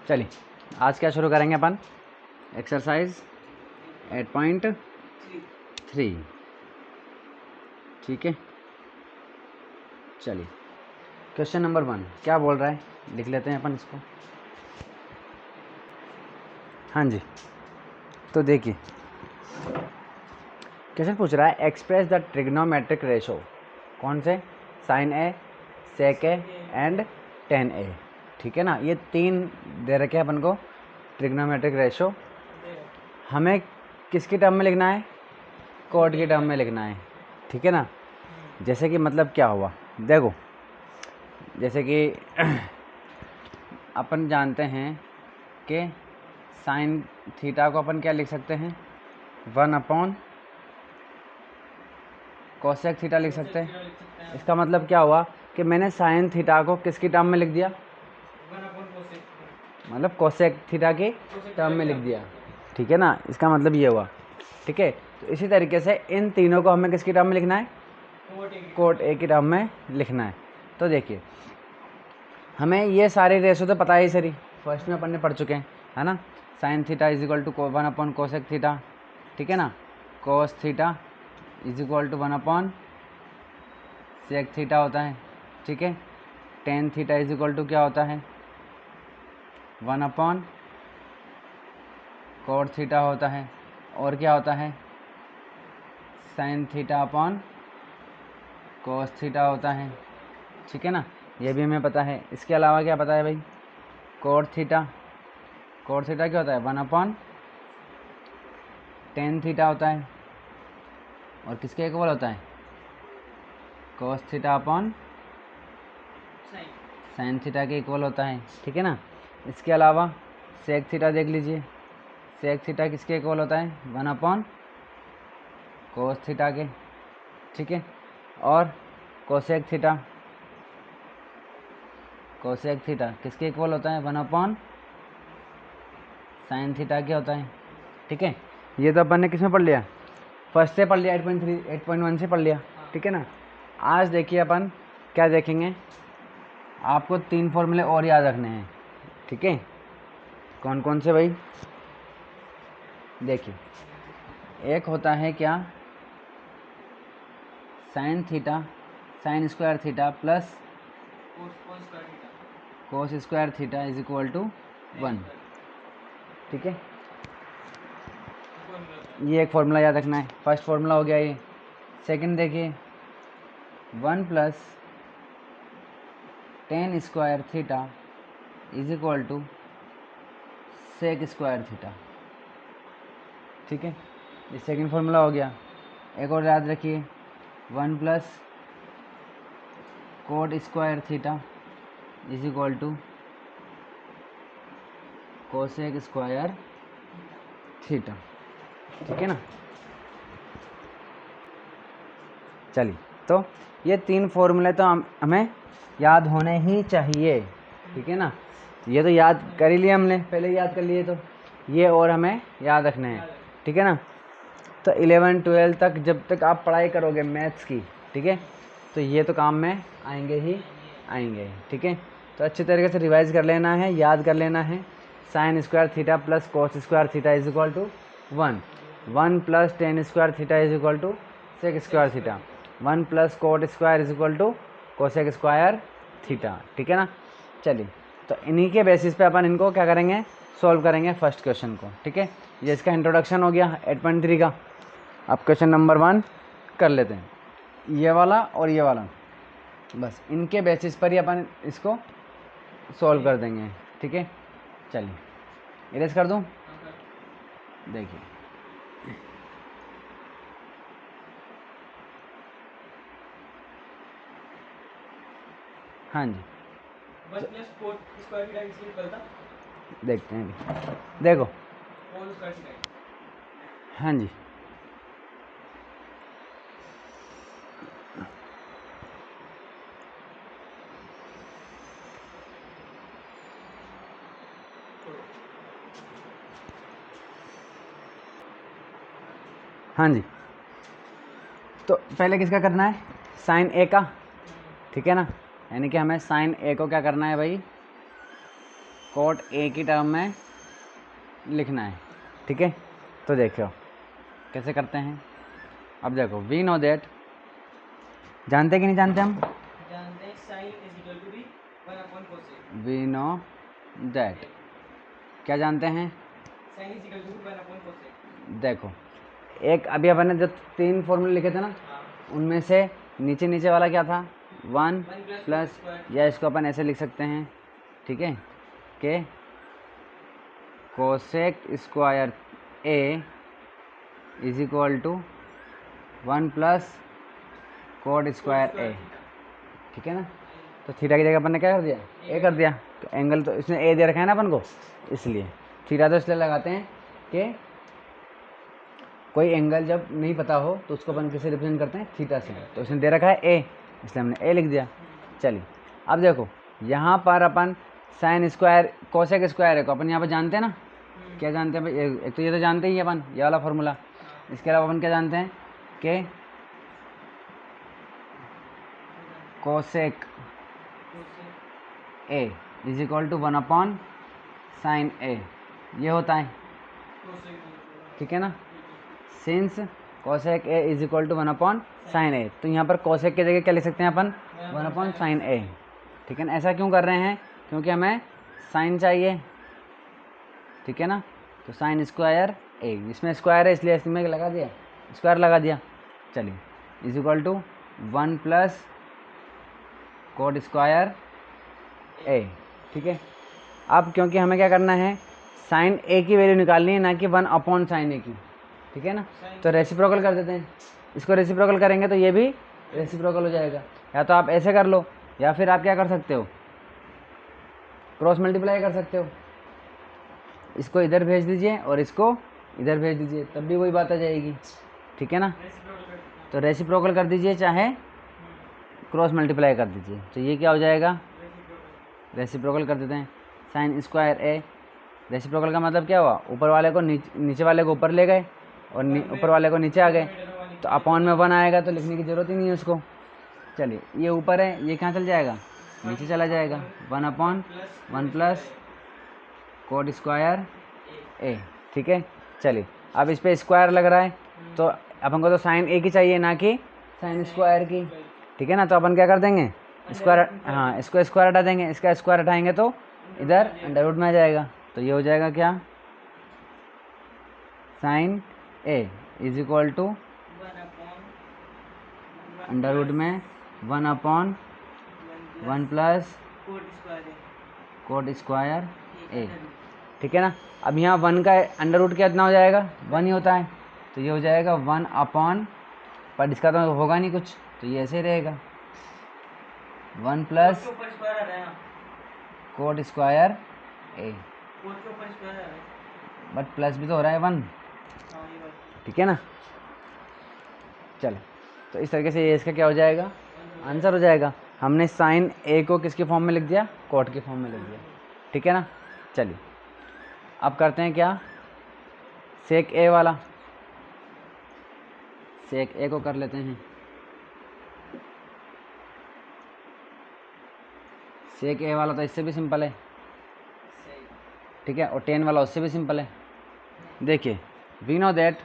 चलिए आज क्या शुरू करेंगे अपन, एक्सरसाइज 8.3। ठीक है, चलिए क्वेश्चन नंबर 1 क्या बोल रहा है, लिख लेते हैं अपन इसको। हाँ जी, तो देखिए क्वेश्चन पूछ रहा है एक्सप्रेस द ट्रिग्नोमेट्रिक रेशो, कौन से, sine A, sec A and tan A. ठीक है ना, ये तीन दे रखे हैं अपन को ट्रिग्नोमेट्रिक रेशो। हमें किसकी टर्म में लिखना है, कोट की टर्म में लिखना है। ठीक है ना, जैसे कि मतलब क्या हुआ, देखो जैसे कि अपन जानते हैं कि साइन थीटा को अपन क्या लिख सकते हैं, 1 कोसेक थीटा लिख सकते हैं। इसका मतलब क्या हुआ कि मैंने साइन थीटा को किसकी टर्म में लिख दिया, मतलब कोसेक थीटा की टर्म में लिख दिया। ठीक है ना, इसका मतलब ये हुआ। ठीक है, तो इसी तरीके से इन तीनों को हमें किसकी टर्म में लिखना है, कोट ए की टर्म में लिखना है। तो देखिए हमें ये सारे रेशो तो पता ही सरी, फर्स्ट में अपन ने पढ़ चुके हैं, है ना। Sine theta is equal to 1 cosec theta, ठीक है ना। Cos theta is equal to 1 sec theta होता है। ठीक है, tan theta is equal to क्या होता है, 1 कोट थीटा होता है। और क्या होता है, sine theta upon cos theta होता है। ठीक है ना, ये भी हमें पता है। इसके अलावा क्या पता है भाई, कोट थीटा क्या होता है, 1 टेन थीटा होता है। और किसके इक्वल होता है, cos theta upon sine theta के इक्वल होता है। ठीक है ना, इसके अलावा सेक थीटा देख लीजिए, सेक थीटा किसके इक्वल होता है, 1 कोस थीटा के। ठीक है, और कोसेक थीटा किसके इक्वल होता है, 1 साइन थीटा के होता है। ठीक है, ये तो अपन ने किस में पढ़ लिया, फर्स्ट से पढ़ लिया, 8.1 से पढ़ लिया। ठीक है ना, आज देखिए अपन क्या देखेंगे, आपको 3 फॉर्मूले और याद रखने हैं। ठीक है, कौन कौन से भाई, देखिए एक होता है क्या, sine theta, sine square theta plus cos square theta is equal to 1। ठीक है, ये एक फॉर्मूला याद रखना है, फर्स्ट फॉर्मूला हो गया ये। सेकंड देखिए 1 plus tan square theta is equal to sec square theta. ठीक है, ये सेकंड फॉर्मूला हो गया। एक और याद रखिए, 1 plus cot square theta is equal to cosec square theta. ठीक है ना, चलिए तो ये 3 फॉर्मूले तो हमें याद होने ही चाहिए। ठीक है ना, ये तो याद कर ही लिया हमने, पहले याद कर लिए, तो ये और हमें याद रखने हैं। ठीक है ना, तो 11-12 तक जब तक आप पढ़ाई करोगे मैथ्स की, ठीक है, तो ये तो काम में आएंगे ही आएंगे। ठीक है, तो अच्छे तरीके से रिवाइज कर लेना है, याद कर लेना है। Sine square theta plus cos square theta is equal to 1 plus tan square theta is equal to sec square theta, 1 plus cot square is equal to cosec square theta. ठीक है ना, चलिए तो इन्हीं के बेसिस पे अपन इनको क्या करेंगे, सॉल्व करेंगे फर्स्ट क्वेश्चन को। ठीक है, ये इसका इंट्रोडक्शन हो गया 8.3 का। अब क्वेश्चन नंबर 1 कर लेते हैं, ये वाला और ये वाला, बस इनके बेसिस पर ही अपन इसको सॉल्व कर देंगे। ठीक है, चलिए इरेज कर दूं, देखिए हाँ जी, देखते हैं, देखो हाँ जी, हाँ जी, तो पहले किसका करना है, साइन ए का। ठीक है ना, यानी कि हमें साइन ए को क्या करना है भाई, कोट ए की टर्म में लिखना है, ठीक है। तो देखो कैसे करते हैं। अब देखो वी नो दैट, जानते कि नहीं जानते हम? जानते हैं sin is equal to be 1 upon cosec। We know that, क्या जानते हैं? sin is equal to be 1 upon cosec। देखो एक अभी अपन ने जो 3 फॉर्मूले लिखे थे ना, हाँ, उनमें से नीचे नीचे वाला क्या था? 1 प्लस, square। या इसको अपन ऐसे लिख सकते हैं, ठीक है, कि cosec square A is equal to 1 plus cot square A, ठीक है ना। तो थीटा की जगह अपन ने क्या कर दिया? ए कर दिया। तो एंगल तो इसने ए दे रखा है ना अपन को, इसलिए थीटा तो इसलिए लगाते हैं कि कोई एंगल जब नहीं पता हो तो उसको अपन किसे रिप्रेजेंट करते हैं? थीटा से। तो इसने दे रखा है ए, इसलिए हमने ए लिख दिया। चलिए अब देखो यहाँ पर अपन साइन स्क्वायर कोसेक स्क्वायर है को अपन यहाँ पर जानते हैं ना, क्या जानते हैं भाई? एक तो ये तो जानते ही हैं अपन, ये वाला फार्मूला। इसके अलावा अपन क्या जानते हैं कि cosec A is equal to 1 upon sine A, ये होता है, ठीक है ना। Since cosec A is equal to 1 upon sine A, तो यहाँ पर कोसेक की जगह क्या लिख सकते हैं अपन? 1 अपॉन साइन ए, ठीक है ना। ऐसा क्यों कर रहे हैं? क्योंकि हमें साइन चाहिए, ठीक है ना। तो साइन स्क्वायर ए, इसमें स्क्वायर है इसलिए इसमें लगा दिया, स्क्वायर लगा दिया। चलिए is equal to 1 plus cot square A, ठीक है। अब क्योंकि हमें क्या करना है, साइन ए की वैल्यू निकालनी है, ना कि 1 अपॉन साइन ए की, ठीक है ना। तो रेसिप्रोकल कर देते हैं, इसको रेसिप्रोकल करेंगे तो ये भी रेसिप्रोकल हो जाएगा। या तो आप ऐसे कर लो, या फिर आप क्या कर सकते हो, क्रॉस मल्टीप्लाई कर सकते हो। इसको इधर भेज दीजिए और इसको इधर भेज दीजिए, तब भी वही बात आ जाएगी, ठीक है ना। तो रेसिप्रोकल कर दीजिए, चाहे क्रॉस मल्टीप्लाई कर दीजिए। तो ये क्या हो जाएगा? रेसिप्रोकल कर देते हैं। साइन स्क्वायर ए, रेसिप्रोकल का मतलब क्या हुआ? ऊपर वाले को नीचे वाले को ऊपर ले गए और ऊपर वाले को नीचे आ गए, तो अपॉन में 1 आएगा, तो लिखने की ज़रूरत ही नहीं है उसको। चलिए ये ऊपर है, ये कहाँ चल जाएगा? नीचे चला जाएगा। 1 upon 1 plus cot square A, ठीक है। चलिए अब इस पर स्क्वायर लग रहा है, तो अपन को तो साइन ए की चाहिए, ना कि साइन स्क्वायर की, ठीक है ना। तो अपन क्या कर देंगे? स्क्वायर, हाँ इसको स्क्वायर हटा देंगे, इसका स्क्वायर हटाएंगे तो इधर अंडर रूट में आ जाएगा। तो ये हो जाएगा क्या? Sine A is equal to under root में 1 upon 1 plus cot square A, ठीक है ना। अब यहाँ 1 का अंडर रूट कितना हो जाएगा? 1 ही होता है, तो ये हो जाएगा 1 अपॉन, पर इसका तो होगा नहीं कुछ, तो ये ऐसे ही रहेगा 1 plus cot square A, but plus भी तो हो रहा है 1, ठीक है ना। चलो तो इस तरीके से ये इसका क्या हो जाएगा? आंसर हो जाएगा। हमने साइन ए को किसके फॉर्म में लिख दिया? कोट के फॉर्म में लिख दिया, ठीक है ना। चलिए अब करते हैं क्या? सेक ए वाला, सेक ए को कर लेते हैं। सेक ए वाला तो इससे भी सिंपल है, ठीक है, और 10 वाला उससे भी सिंपल है। देखिए we know that,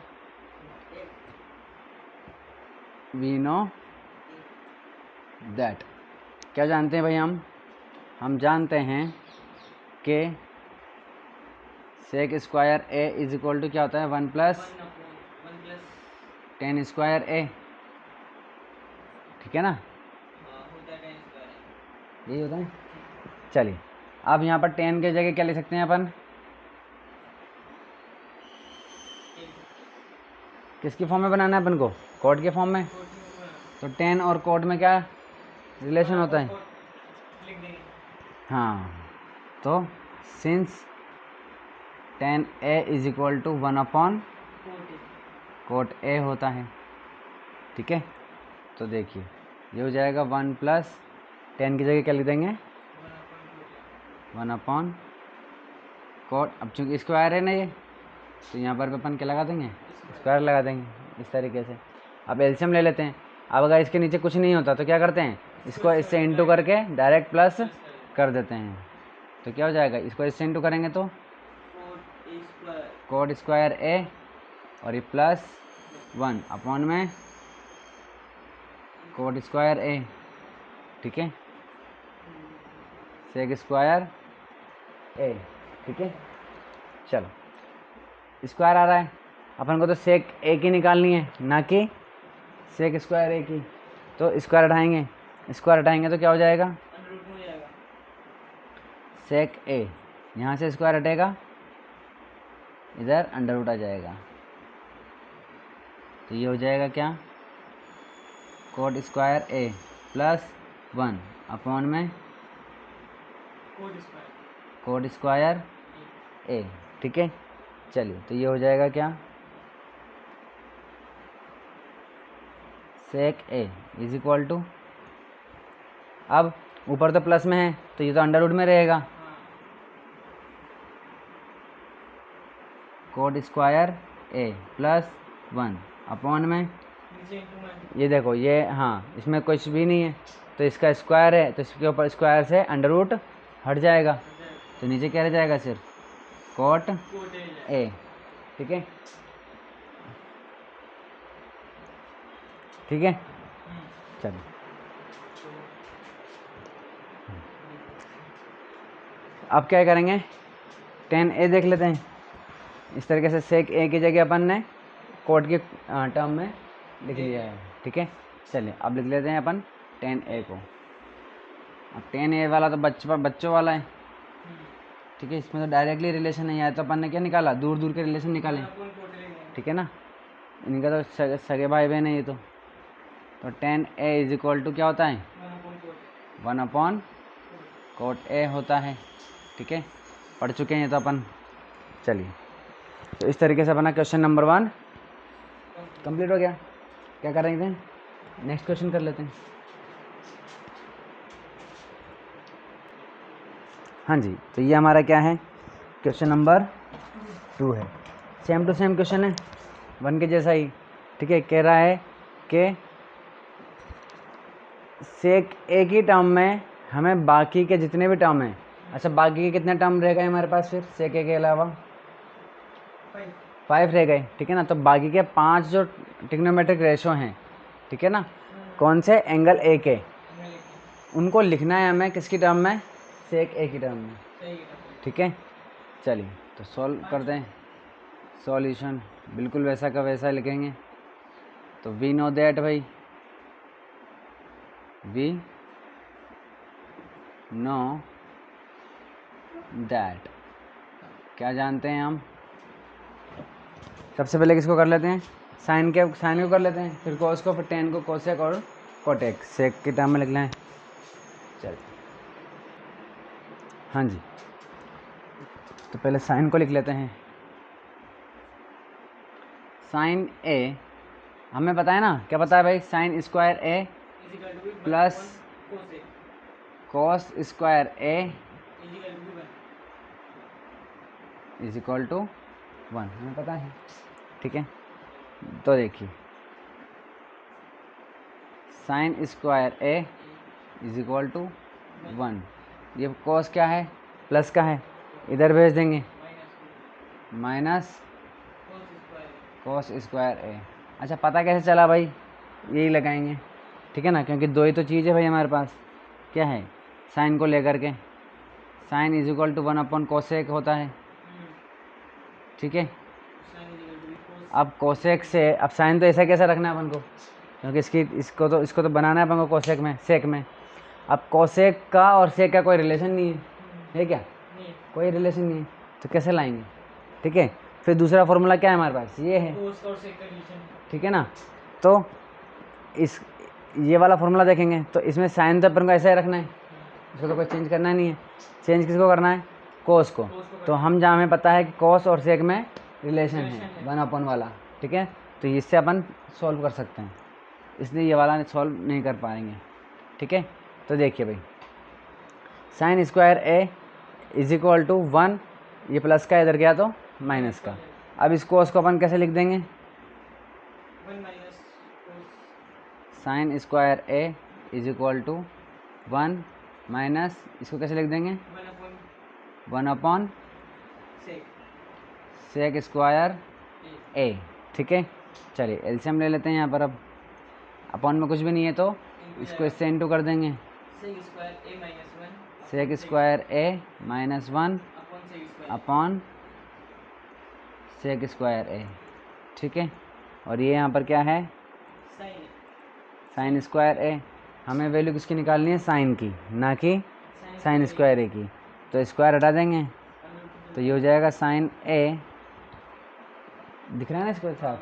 we know that, क्या जानते हैं भाई? हम जानते हैं कि sec square A is equal to क्या होता है? 1 प्लस 10 स्क्वायर ए, ठीक है ना, यही होता है। चलिए अब यहाँ पर 10 के जगह क्या लिख सकते हैं अपन? किसकी फॉर्म में बनाना है अपन को? कोट के फॉर्म में। तो 10 और कोट में क्या रिलेशन होता है? हाँ, तो since 10 A is equal to 1 upon cot A होता है, ठीक है। तो देखिए ये हो जाएगा 1 प्लस 10 की जगह क्या लिख देंगे? 1 अपॉन कोट, अब चूँकि स्क्वायर है ना ये, तो यहाँ पर अपन क्या लगा देंगे? स्क्वायर लगा देंगे इस तरीके से। अब एलसीएम ले लेते हैं। अब अगर इसके नीचे कुछ नहीं होता तो क्या करते हैं? इसको इससे इंटू करके डायरेक्ट प्लस कर देते हैं, तो क्या हो जाएगा, इसको इससे इंटू करेंगे तो कोड ए स्क्वायर कोड स्क्वायर ए और ये प्लस 1 अपॉन में कोड स्क्वायर ए, ठीक है, सेक स्क्वायर ए, ठीक है। चलो स्क्वायर आ रहा है, अपन को तो सेक ए की निकालनी है ना कि सेक स्क्वायर ए की, तो स्क्वायर हटाएंगे, स्क्वायर हटाएंगे तो क्या हो जाएगा, अंडर रूट में हो जाएगा। सेक ए, यहाँ से स्क्वायर हटेगा, इधर अंडर रूट आ जाएगा, तो ये हो जाएगा क्या, code square A plus 1 upon में कोड स्क्वायर ए, ठीक है। चलिए तो ये हो जाएगा क्या, sec A is equal to, अब ऊपर तो प्लस में है तो ये तो अंडर रूट में रहेगा, code square A plus 1 upon में, नीचे इंटू में ये देखो ये, हाँ इसमें कुछ भी नहीं है तो इसका स्क्वायर है, तो इसके ऊपर स्क्वायर से अंडर रूट हट जाएगा, तो नीचे क्या रह जाएगा, सिर्फ कोट कोड ए, ठीक है, ठीक है। चलो अब क्या करेंगे, 10a देख लेते हैं। इस तरीके से सेक ए की जगह अपन ने कोड के टर्म में लिख लिया है, ठीक है। चलिए अब लिख लेते हैं अपन 10a को। अब 10a वाला तो बच्चों वाला है, ठीक है, इसमें तो डायरेक्टली रिलेशन नहीं आया, तो अपन ने क्या निकाला, दूर दूर के रिलेशन निकाले, ठीक है ना, इनका तो सगे भाई बहन है ये तो 10a इज इक्वल टू क्या होता है, 1 अपॉन कोट ए होता है, ठीक है, पढ़ चुके हैं ये तो अपन। चलिए तो इस तरीके से अपना क्वेश्चन नंबर 1 कंप्लीट हो गया। क्या कर रहे थे, नेक्स्ट क्वेश्चन कर लेते हैं। हाँ जी, तो ये हमारा क्या है, क्वेश्चन नंबर 2 है, सेम टू सेम क्वेश्चन है, 1 के जैसा ही, ठीक है। कह रहा है कि सेक ए की टर्म में हमें बाकी के जितने भी टर्म हैं, अच्छा बाकी के कितने टर्म रह गए हमारे पास, फिर सेक ए के अलावा 5 रह गए, ठीक है ना, तो बाकी के 5 जो ट्रिग्नोमेट्रिक रेशो हैं, ठीक है ना, कौन से, एंगल ए के, उनको लिखना है हमें किसकी टर्म में, सेक ए की टर्म में, ठीक है। चलिए तो सॉल्व करते हैं, सॉल्यूशन बिल्कुल वैसा का वैसा लिखेंगे। तो वी नो दैट भाई, वी नो दैट, क्या जानते हैं हम, सबसे पहले किसको कर लेते हैं, साइन को कर लेते हैं, फिर कॉस को, फिर टेन को, कोसेक और कोटेक, सेक की टर्म में लिख लें। चलिए हाँ जी, तो पहले साइन को लिख लेते हैं। साइन ए हमें पता है ना, क्या पता है भाई, sine square A plus cos square A is equal to 1, हमें पता है, ठीक है। तो देखिए sine square A is equal to 1, ये कॉस क्या है, प्लस का है, इधर भेज देंगे, माइनस कॉस स्क्वायर ए। अच्छा पता कैसे चला भाई, यही लगाएंगे, ठीक है ना, क्योंकि दो ही तो चीज़ है भाई हमारे पास, क्या है, साइन को लेकर के, sine is equal to 1 upon cosec होता है, ठीक है। अब कोसेक से, अब साइन तो ऐसा कैसा रखना है अपन को, क्योंकि इसको तो बनाना है अपन को कोसेक में, सेक में। अब कोसेक का और सेक का कोई रिलेशन नहीं है क्या, कोई रिलेशन नहीं है, तो कैसे लाएंगे, ठीक है। फिर दूसरा फॉर्मूला क्या है हमारे पास, ये है, ठीक है ना। तो इस ये वाला फॉर्मूला देखेंगे तो इसमें साइन तो अपन को ऐसा ही रखना है, इसको तो कोई चेंज करना नहीं है, चेंज किसको करना है, कोस को। तो हम जहाँ हमें पता है कि कोस और सेक में रिलेशन है 1 अपॉन वाला, ठीक है, तो इससे अपन सॉल्व कर सकते हैं, इसलिए ये वाला सॉल्व नहीं कर पाएंगे, ठीक है। तो देखिए भाई sine square A is equal to 1, ये प्लस का इधर गया तो माइनस का, अब इस कोस को अपन कैसे लिख देंगे, sine square A is equal to 1 minus, इसको कैसे लिख देंगे, 1 upon sec sec square a A, ठीक है। चलिए एलसीएम ले लेते हैं यहाँ पर। अब अपॉन में कुछ भी नहीं है तो इसको इससे इंटू कर देंगे। sec square a minus 1 sec square A minus 1 upon sec square upon sec square A, ठीक है। और ये यहाँ पर क्या है, sin साइन स्क्वायर ए। हमें वैल्यू किसकी निकालनी है, साइन की, ना कि साइन स्क्वायर ए की। तो स्क्वायर हटा देंगे तो ये हो जाएगा साइन ए, दिख रहा है ना इसको साथ,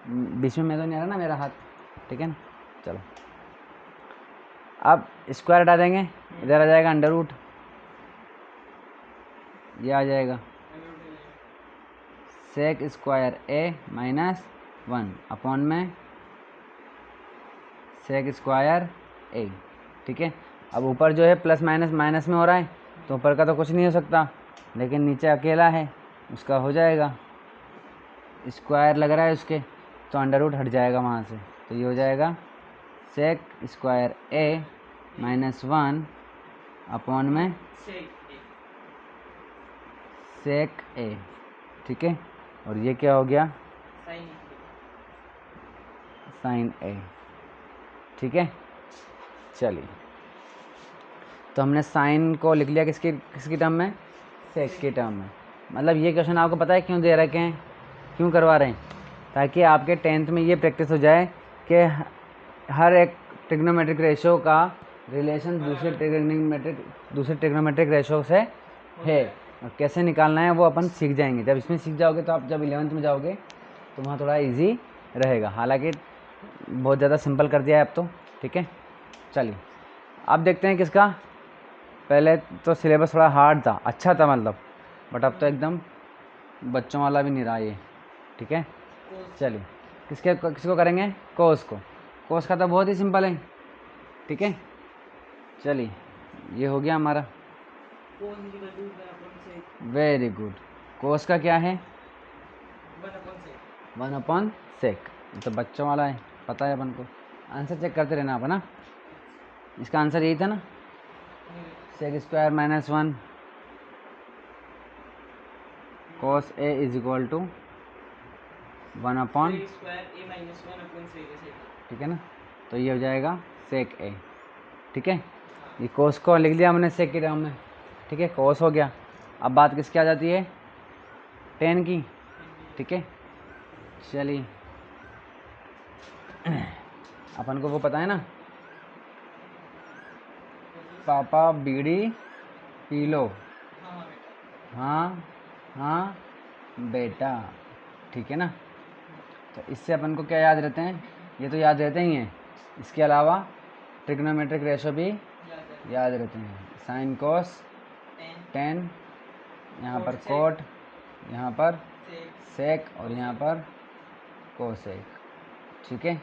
बीच में तो नहीं आ रहा ना मेरा हाथ, ठीक है ना। चलो अब स्क्वायर हटा देंगे, इधर आ जाएगा अंडर रूट, ये आ जाएगा सेक स्क्वायर ए माइनस 1 अपॉन में सेक स्क्वायर ए, ठीक है। अब ऊपर जो है प्लस माइनस माइनस में हो रहा है तो ऊपर का तो कुछ नहीं हो सकता, लेकिन नीचे अकेला है उसका हो जाएगा, स्क्वायर लग रहा है उसके, तो अंडर रूट हट जाएगा वहाँ से। तो ये हो जाएगा सेक स्क्वायर ए माइनस 1 अपॉन में सेक ए, ठीक है। और ये क्या हो गया, साइन ए, ठीक है। चलिए तो हमने साइन को लिख लिया किसकी किसकी टर्म में, सेक की टर्म में। मतलब ये क्वेश्चन आपको पता है क्यों दे रखे हैं, क्यों करवा रहे हैं, ताकि आपके 10th में ये प्रैक्टिस हो जाए कि हर एक ट्रिग्नोमेट्रिक रेशो का रिलेशन दूसरे ट्रिग्नोमेट्रिक रेशो से है, और कैसे निकालना है वो अपन सीख जाएंगे। जब इसमें सीख जाओगे तो आप जब 11th में जाओगे तो वहाँ थोड़ा इजी रहेगा। हालांकि बहुत ज़्यादा सिंपल कर दिया है अब तो, ठीक है। चलिए अब देखते हैं किसका, पहले तो सिलेबस थोड़ा हार्ड था, अच्छा था मतलब, बट अब तो एकदम बच्चों वाला भी नहीं रहा ये, ठीक है। चलिए किसको करेंगे, कोस को। कोस का तो बहुत ही सिंपल है, ठीक है। चलिए ये हो गया हमारा, वेरी गुड। कोस का क्या है, 1 अपॉन सेक, तो बच्चों वाला है, पता है अपन को। आंसर चेक करते रहना आप, है ना। इसका आंसर यही था ना, sec square minus 1 cos A is equal to 1 upon, ठीक है ना। तो ये हो जाएगा सेक ए, ठीक है। ये कोस को लिख लिया हमने सेक की टर्म में, ठीक है, कोस हो गया। अब बात किसकी आ जाती है, टेन की, ठीक है। चलिए अपन को वो पता है ना, पापा बीड़ी पी लो, हाँ हाँ बेटा, ठीक है ना। तो इससे अपन को क्या याद रहते हैं, ये तो याद रहते ही हैं, इसके अलावा ट्रिग्नोमेट्रिक रेशो भी याद रहते हैं, साइन कोस टेन, यहाँ पर कोट, यहाँ पर सेक, और यहाँ पर कोसेक, ठीक है।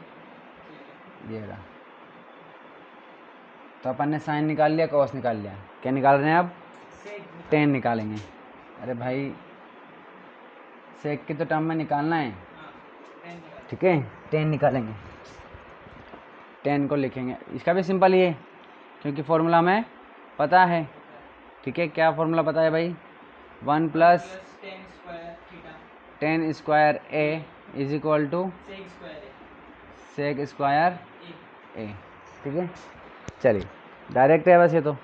ये रहा, तो अपन ने साइन निकाल लिया, कोस निकाल लिया, क्या निकाल रहे हैं अब, टेन निकालेंगे। अरे भाई सेक की तो टर्म में निकालना है, ठीक है, टेन निकालेंगे, टेन को लिखेंगे। इसका भी सिंपल ही है क्योंकि फॉर्मूला हमें पता है, ठीक है। क्या फॉर्मूला पता है भाई, 1 plus tan square A is equal to sec square A, ठीक है। चलिए डायरेक्ट है बस, ये तो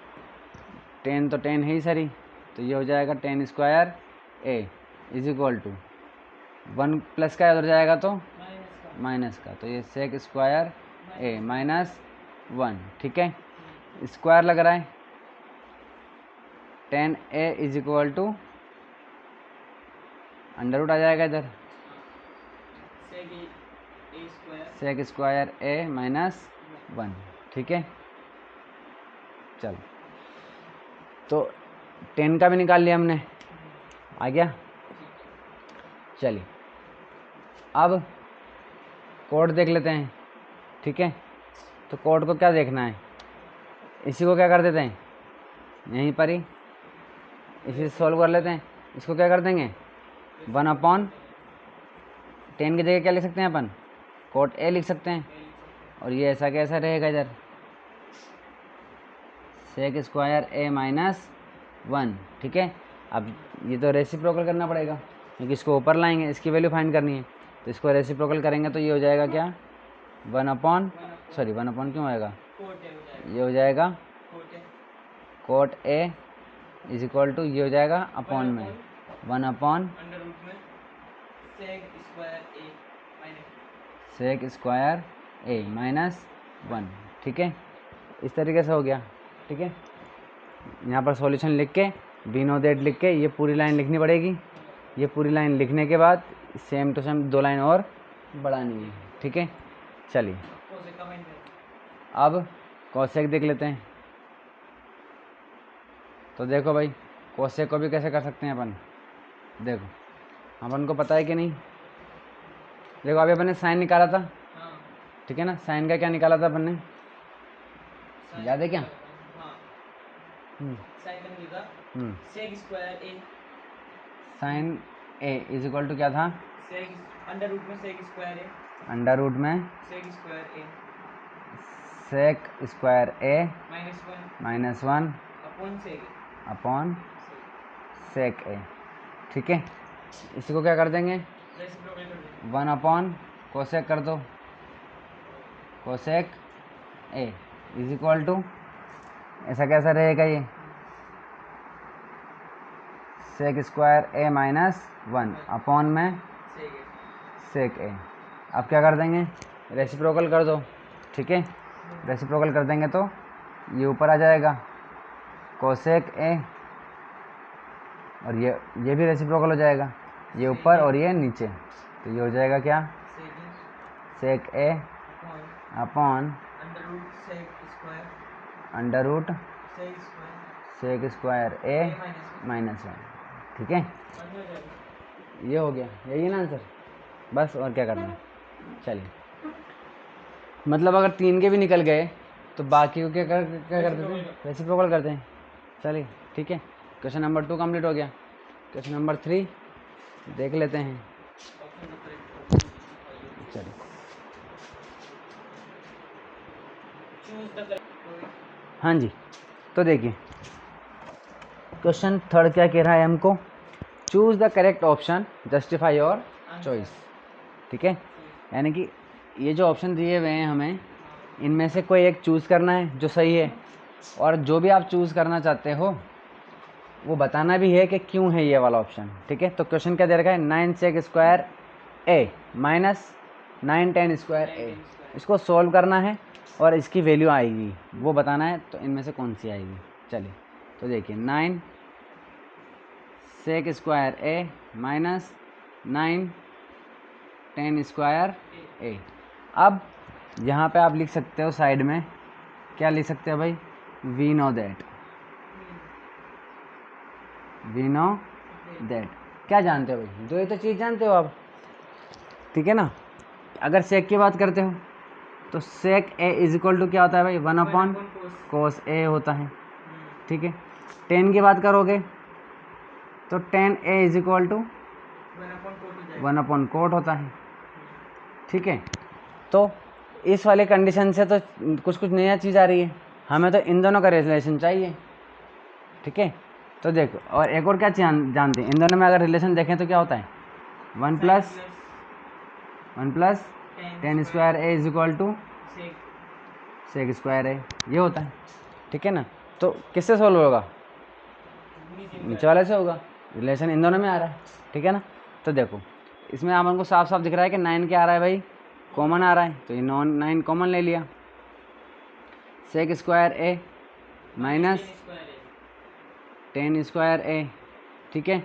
टेन तो टेन है ही सरी, तो ये हो जाएगा tan square A is equal to 1 plus का उधर जाएगा तो माइनस का, तो ये सेक स्क्वायर ए माइनस 1, ठीक है। स्क्वायर लग रहा है, tan A is equal to under root आ जाएगा इधर, सेक स्क्वायर ए माइनस 1, ठीक है। चलो तो 10 का भी निकाल लिया हमने, आ गया। चलिए अब कोड देख लेते हैं, ठीक है। तो कोड को क्या देखना है, इसी को क्या कर देते हैं, यहीं पर ही इसी से सॉल्व कर लेते हैं। इसको क्या कर देंगे, 1 अपॉन 10 की जगह क्या लिख सकते हैं अपन, कोट ए लिख सकते हैं, और ये ऐसा कैसा रहेगा इधर, सेक स्क्वायर ए माइनस 1, ठीक है। अब ये तो रेसिप्रोकल करना पड़ेगा क्योंकि इसको ऊपर लाएंगे, इसकी वैल्यू फाइंड करनी है, तो इसको रेसिप्रोकल करेंगे तो ये हो जाएगा क्या, 1 अपॉन क्यों आएगा, ये हो जाएगा cot A is equal to ये हो जाएगा अपॉन में 1 upon sec square A minus 1, ठीक है। इस तरीके से हो गया, ठीक है। यहाँ पर सॉल्यूशन लिख के वी नो दैट लिख के ये पूरी लाइन लिखनी पड़ेगी। ये पूरी लाइन लिखने के बाद सेम टू सेम 2 लाइन और बढ़ानी है, ठीक है। चलिए अब कोसेक देख लेते हैं। तो देखो भाई, कोसेक को भी कैसे कर सकते हैं अपन, देखो अपन को पता है कि नहीं। देखो अभी अपन ने साइन निकाला था, ठीक है ना। साइन का क्या निकाला था अपन ने, याद है क्या? Sine A is equal to क्या था, अंडर रूट में sec square A minus 1 upon sec A, ठीक है। इसको क्या कर देंगे, 1 अपॉन कोसेक कर दो, cosec A is equal to ऐसा कैसा रहेगा ये, sec square A minus 1 upon में सेक ए। अब क्या कर देंगे, रेसिप्रोकल कर दो, ठीक है। रेसिप्रोकल कर देंगे तो ये ऊपर आ जाएगा कोसेक ए, और ये भी रेसिप्रोकल हो जाएगा, ये ऊपर और ये नीचे, तो ये हो जाएगा क्या, sec A upon under root sec square A minus 1, ठीक है। ये हो गया, यही है ना आंसर, बस और क्या करना है। चलिए, मतलब अगर 3 के भी निकल गए तो बाकी को क्या करते थे, रेसिप्रोकल करते हैं। चलिए ठीक है, क्वेश्चन नंबर 2 कंप्लीट हो गया। क्वेश्चन नंबर 3 देख लेते हैं। चलिए, हाँ जी, तो देखिए क्वेश्चन 3 क्या कह रहा है हमको, choose the correct option, justify your choice, ठीक है। यानी कि ये जो ऑप्शन दिए हुए हैं हमें, इनमें से कोई एक चूज़ करना है जो सही है, और जो भी आप चूज़ करना चाहते हो वो बताना भी है कि क्यों है ये वाला ऑप्शन, ठीक है। तो क्वेश्चन क्या दे रखा है, 9 सेक square A minus 9 ten square ए, इसको सॉल्व करना है और इसकी वैल्यू आएगी वो बताना है, तो इनमें से कौन सी आएगी। चलिए, तो देखिए 9 सेक square A minus 9 ten square ए। अब यहाँ पे आप लिख सकते हो साइड में, क्या लिख सकते हो भाई, वी नो दैट क्या जानते हो भाई, दो ही तो चीज़ जानते हो आप, ठीक है ना। अगर सेक की बात करते हो तो सेक ए इज इक्वल टू क्या होता है भाई, 1 अपॉन कोस ए होता है, ठीक है। 10 की बात करोगे तो 10 A is equal to 1 upon cot होता है, ठीक है। तो इस वाले कंडीशन से तो कुछ नया चीज़ आ रही है, हमें तो इन दोनों का रिलेशन चाहिए, ठीक है। तो देखो, और एक और क्या जानते हैं, इन दोनों में अगर रिलेशन देखें तो क्या होता है, 1 plus 10 square A is equal to sec square A, ये होता है, ठीक है ना। तो किससे सोल्व होगा, नीचे वाले से होगा, रिलेशन इन दोनों में आ रहा है, ठीक है ना। तो देखो इसमें आप हमको साफ साफ दिख रहा है कि 9 क्या आ रहा है भाई, कॉमन आ रहा है, तो ये 9 कॉमन ले लिया, सेक square A minus 10 square A, ठीक है।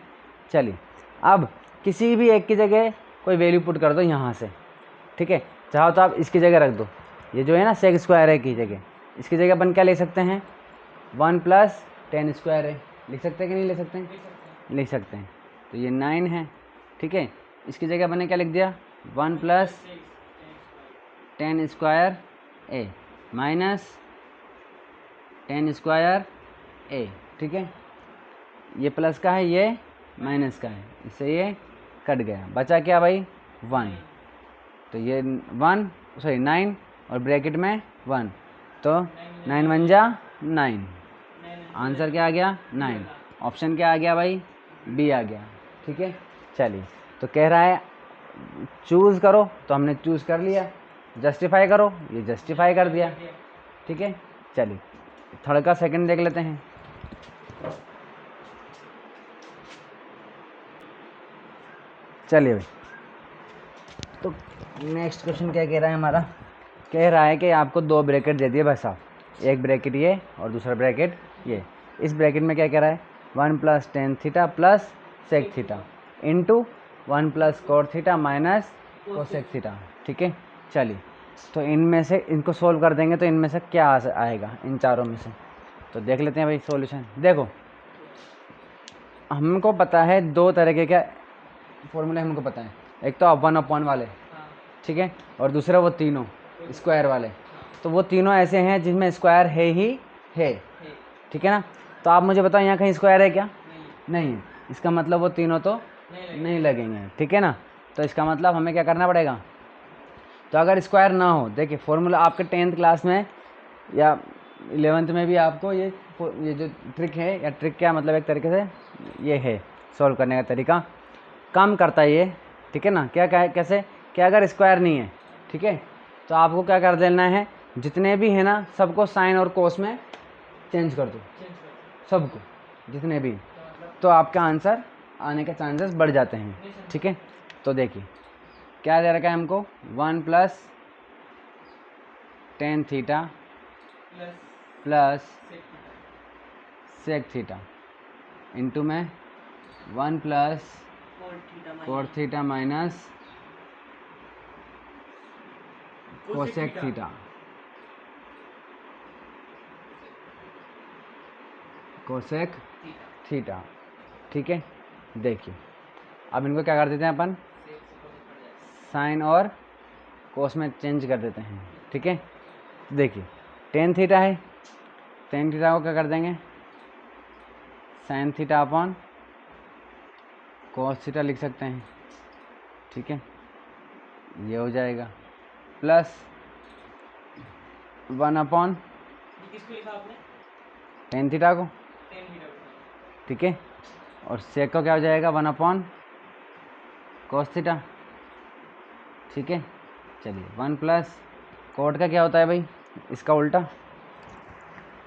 चलिए, अब किसी भी एक की जगह कोई वैल्यू पुट कर दो यहाँ से, ठीक है। चाहो तो आप इसकी जगह रख दो, ये जो है ना सेक स्क्वायर ए की जगह, इसकी जगह अपन क्या ले सकते हैं, 1 प्लस 10 स्क्वायर ए लिख सकते हैं कि नहीं ले सकते हैं, लिख सकते हैं। तो ये 9 है, ठीक है। इसकी जगह मैंने क्या लिख दिया, 1 plus 10 square A minus 10 square A, ठीक है। ये प्लस का है, ये माइनस का है, इससे ये कट गया, बचा क्या भाई 1, तो ये 9 और ब्रैकेट में 1, तो 9 1 जा 9, आंसर क्या आ गया 9। ऑप्शन क्या आ गया भाई, बी आ गया। ठीक है, चलिए तो कह रहा है चूज़ करो, तो हमने चूज़ कर लिया। जस्टिफाई करो, ये जस्टिफाई कर दिया। ठीक है, चलिए थर्ड का सेकंड देख लेते हैं। चलिए भाई, तो नेक्स्ट क्वेश्चन क्या कह रहा है हमारा, कह रहा है कि आपको दो ब्रैकेट दे दिए भाई साहब, एक ब्रैकेट ये और दूसरा ब्रैकेट ये। इस ब्रैकेट में क्या कह रहा है, 1 + tan theta plus sec theta into 1 + cot theta minus cosec theta. ठीक है, चलिए तो इनमें से इनको सोल्व कर देंगे तो इनमें से क्या आएगा इन चारों में से, तो देख लेते हैं भाई सॉल्यूशन। देखो हमको पता है दो तरीके के फॉर्मूले हमको पता है, एक तो 1/1 वाले, ठीक है, और दूसरा वो तीनों स्क्वायर वाले। तो वो तीनों ऐसे हैं जिसमें स्क्वायर है ही है, ठीक है ना। तो आप मुझे बताओ यहाँ कहीं स्क्वायर है क्या, नहीं है, इसका मतलब वो तीनों तो नहीं लगेंगे। ठीक है ना, तो इसका मतलब हमें क्या करना पड़ेगा, तो अगर स्क्वायर ना हो, देखिए फॉर्मूला आपके 10th क्लास में या 11th में भी आपको ये जो ट्रिक है, या ट्रिक क्या मतलब एक तरीके से ये है सॉल्व करने का तरीका, काम करता है ये। ठीक है ना, क्या कैसे, क्या अगर स्क्वायर नहीं है, ठीक है, तो आपको क्या कर देना है, जितने भी है ना सबको साइन और कोस में चेंज कर दो, सबको जितने भी, तो आपका आंसर आने के चांसेस बढ़ जाते हैं। ठीक है, तो देखिए क्या दे रखा है हमको, 1 + tan theta plus sec theta into में 1 + cot theta minus cosec theta, cosec theta. ठीक है, देखिए अब इनको क्या कर देते हैं अपन, साइन और कोस में चेंज कर देते हैं। ठीक है, देखिए tan थीटा है, tan थीटा को क्या कर देंगे, sine theta upon cos theta लिख सकते हैं। ठीक है, ये हो जाएगा प्लस 1/, किसको लिखा आपने, tan थीटा को। tan थीटा को। ठीक है, और सेक को क्या हो जाएगा, 1/, cos थीटा। ठीक है, चलिए 1 + cot का क्या होता है भाई, इसका उल्टा,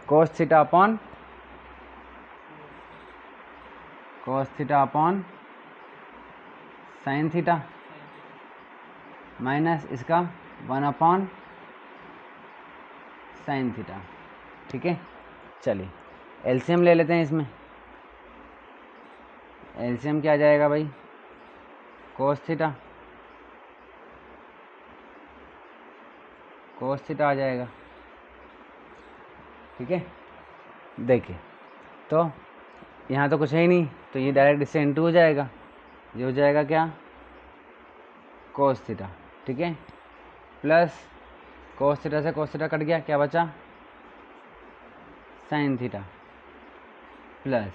cos theta upon sine theta minus इसका 1/, साइन थीटा। ठीक है, चलिए एलसीएम ले लेते हैं इसमें। एलसीएम क्या आ जाएगा भाई, cos थीटा आ जाएगा। ठीक है, देखिए तो यहाँ तो कुछ है ही नहीं, तो ये डायरेक्ट इससे इंटू हो जाएगा, ये हो जाएगा क्या, cos थीटा। ठीक है, प्लस cos थीटा से cos थीटा कट गया, क्या बचा, sign theta, plus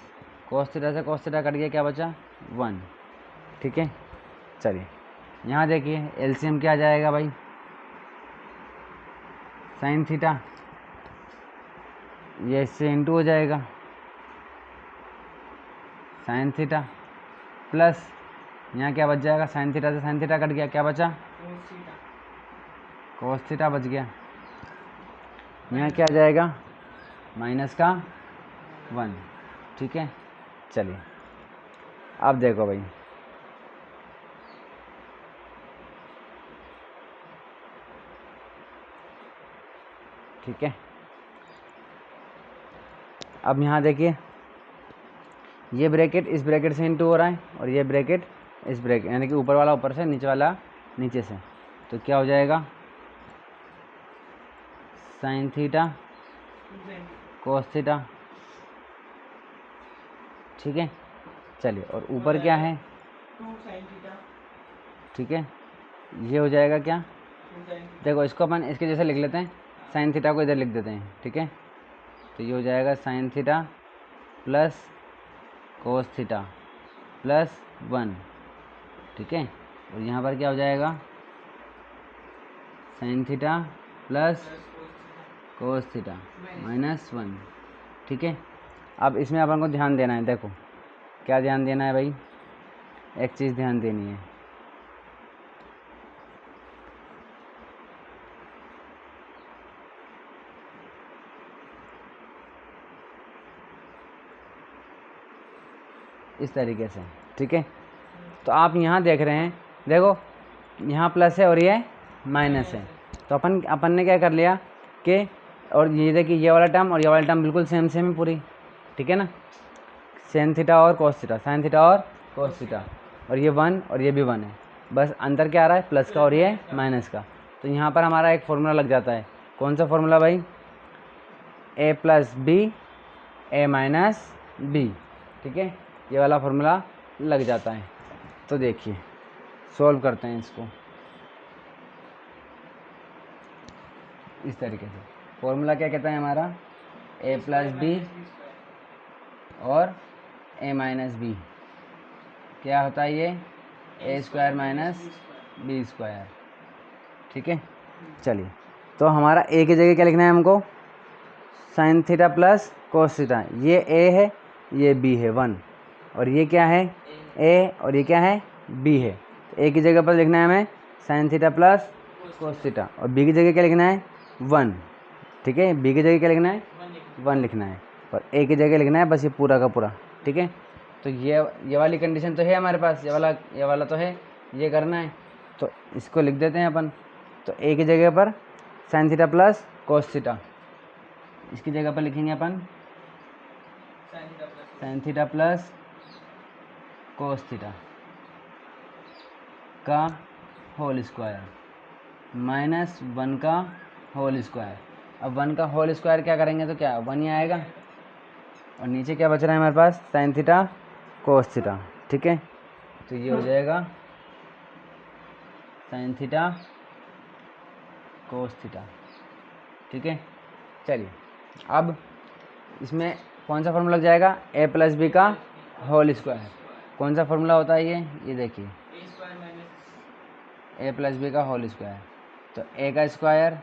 cos theta से cos थीटा कट गया, क्या बचा, 1। ठीक है, चलिए यहाँ देखिए एलसीएम क्या आ जाएगा भाई, साइन थीटा, ये इससे इंटू हो जाएगा, साइन थीटा, प्लस यहाँ क्या बच जाएगा, साइन थीटा से साइन थीटा कट गया, क्या बचा, कोस थीटा बच गया। यहाँ क्या आ जाएगा, माइनस का 1। ठीक है, चलिए अब देखो भाई, ठीक है, अब यहाँ देखिए ये ब्रैकेट इस ब्रैकेट से इंटू हो रहा है, और ये ब्रैकेट इस ब्रैकेट, यानी कि ऊपर वाला ऊपर से, नीचे वाला नीचे से, तो क्या हो जाएगा, साइन थीटा कोस थीटा। ठीक है, चलिए और ऊपर क्या है, 2 sin थीटा। ठीक है, ये हो जाएगा क्या, देखो इसको अपन इसके जैसे लिख लेते हैं, साइन थीटा को इधर लिख देते हैं। ठीक है, तो ये हो जाएगा sign theta plus cos theta plus 1। ठीक है, और यहाँ पर क्या हो जाएगा, sign theta plus cos theta minus 1। ठीक है, अब इसमें अपन को ध्यान देना है, देखो क्या ध्यान देना है भाई, एक चीज़ ध्यान देनी है, इस तरीके से, ठीक है। तो आप यहाँ देख रहे हैं, देखो यहाँ प्लस है और ये माइनस है, तो अपन ने क्या कर लिया कि, और ये देखिए ये वाला टर्म और ये वाला टर्म बिल्कुल सेम सेम है पूरी, ठीक है ना, साइन थीटा और कोस थीटा, साइन थीटा और कोस थीटा, और ये 1 और ये भी 1 है, बस अंतर क्या आ रहा है, प्लस का और ये माइनस का। तो यहाँ पर हमारा एक फार्मूला लग जाता है, कौन सा फार्मूला भाई, a plus B A minus B, ठीक है, ये वाला फार्मूला लग जाता है। तो देखिए सॉल्व करते हैं इसको इस तरीके से। फॉर्मूला क्या कहता है हमारा, a प्लस बी और a माइनस बी, क्या होता है ये, a square minus B square, ठीक है। चलिए, तो हमारा a की जगह क्या लिखना है हमको, sign theta plus cos theta, ये a है ये b है 1, और ये क्या है a और ये क्या है b है, तो a की जगह पर लिखना है हमें sign theta plus cos theta, और b की जगह क्या लिखना है 1, ठीक है, b की जगह क्या लिखना है 1 लिखना है, और a की जगह लिखना है बस ये पूरा का पूरा, ठीक है। तो ये वाली कंडीशन तो है हमारे पास, ये वाला तो है, ये करना है, तो इसको लिख देते हैं अपन। तो a की जगह पर sine theta plus cos theta, इसकी जगह पर लिखेंगे अपन sine theta plus cos theta का होल स्क्वायर माइनस 1 का होल स्क्वायर। अब 1 का होल स्क्वायर क्या करेंगे तो क्या 1 ही आएगा, और नीचे क्या बच रहा है हमारे पास, साइन थीटा कोस थीटा, ठीक है। तो ये हो जाएगा साइन थीटा कोस थीटा, ठीक है। चलिए, अब इसमें कौन सा फॉर्मूला लग जाएगा, a प्लस बी का होल स्क्वायर, कौन सा फॉर्मूला होता है ये देखिए, a प्लस बी का होल स्क्वायर, तो a का square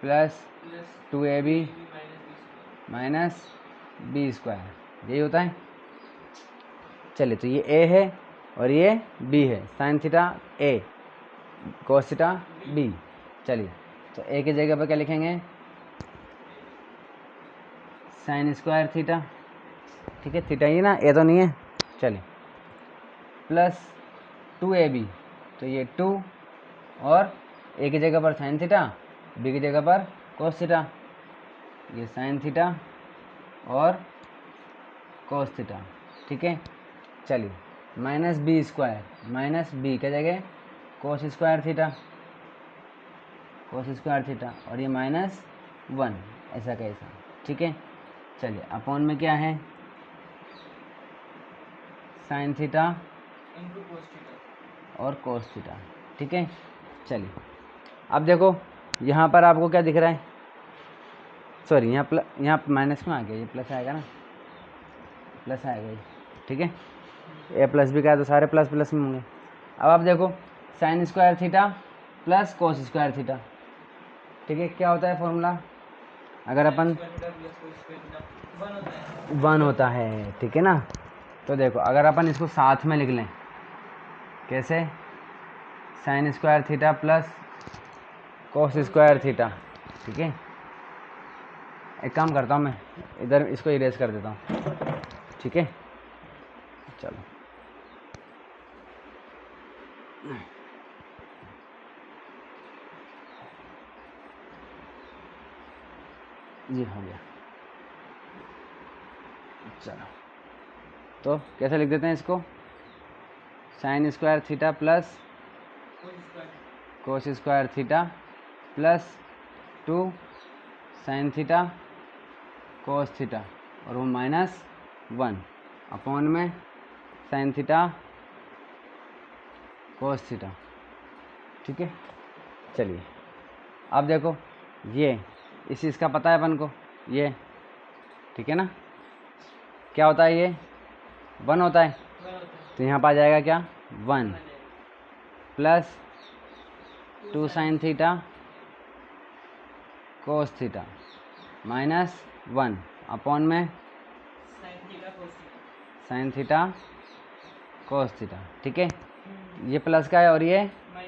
plus 2ab minus B square, यही होता है। चलिए, तो ये a है और ये b है, sine theta a cos theta b। चलिए, तो a की जगह पर क्या लिखेंगे, साइन स्क्वायर थीटा, ठीक है, थीटा ही ना, a तो नहीं है। चलिए, प्लस 2ab, तो ये 2 और a की जगह पर साइन थीटा, b की जगह पर कोस थीटा, ये साइन थीटा और कोस थीटा, ठीक है। चलिए, minus B square, minus B की जगह कोस स्क्वायर थीटा, और ये माइनस 1, ऐसा कैसा, ठीक है। चलिए, अपॉन में क्या है, साइन थीटा और कोस थीटा, ठीक है। चलिए, अब देखो यहाँ पर आपको क्या दिख रहा है, सॉरी यहाँ माइनस क्यों आ गया, ये प्लस आएगा ना, प्लस आएगा ये, ठीक है, ए प्लस बी का है तो सारे प्लस प्लस में होंगे। अब आप देखो sign square theta plus cos square theta, ठीक है, क्या होता है फॉर्मूला, अगर अपन 1 होता है, ठीक है ना। तो देखो अगर अपन इसको साथ में लिख लें, कैसे, sign square theta plus cos square theta, ठीक है। एक काम करता हूँ मैं, इधर इसको इरेज कर देता हूँ, ठीक है। चलो, जी हो गया। चलो, तो कैसे लिख देते हैं इसको, sign square theta plus cos square theta plus 2 sine theta cos theta, और वो माइनस 1 अपॉन में साइन थीटा कोस थीटा, ठीक है। चलिए, अब देखो ये इस चीज़ का पता है अपन को, ये ठीक है ना, क्या होता है, ये 1 होता है, तो यहाँ पर आ जाएगा क्या 1 plus 2 sine theta cos theta minus 1 upon में साइन थीटा कोस थीटा, ठीक है। ये प्लस का है और ये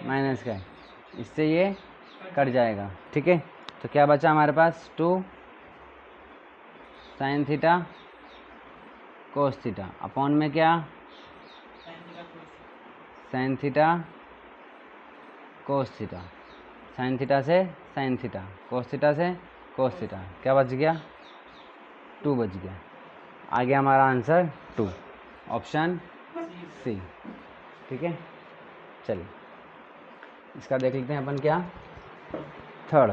माइनस का है, इससे ये कट जाएगा, ठीक है। तो क्या बचा हमारे पास 2 sine theta cos theta upon में क्या sine theta cos theta, sine theta से साइन थीटा, कोस थीटा से कोस थीटा, क्या बच गया 2 बच गया। आ गया हमारा आंसर 2, ऑप्शन सी, ठीक है। चलिए इसका देख लेते हैं अपन क्या थर्ड।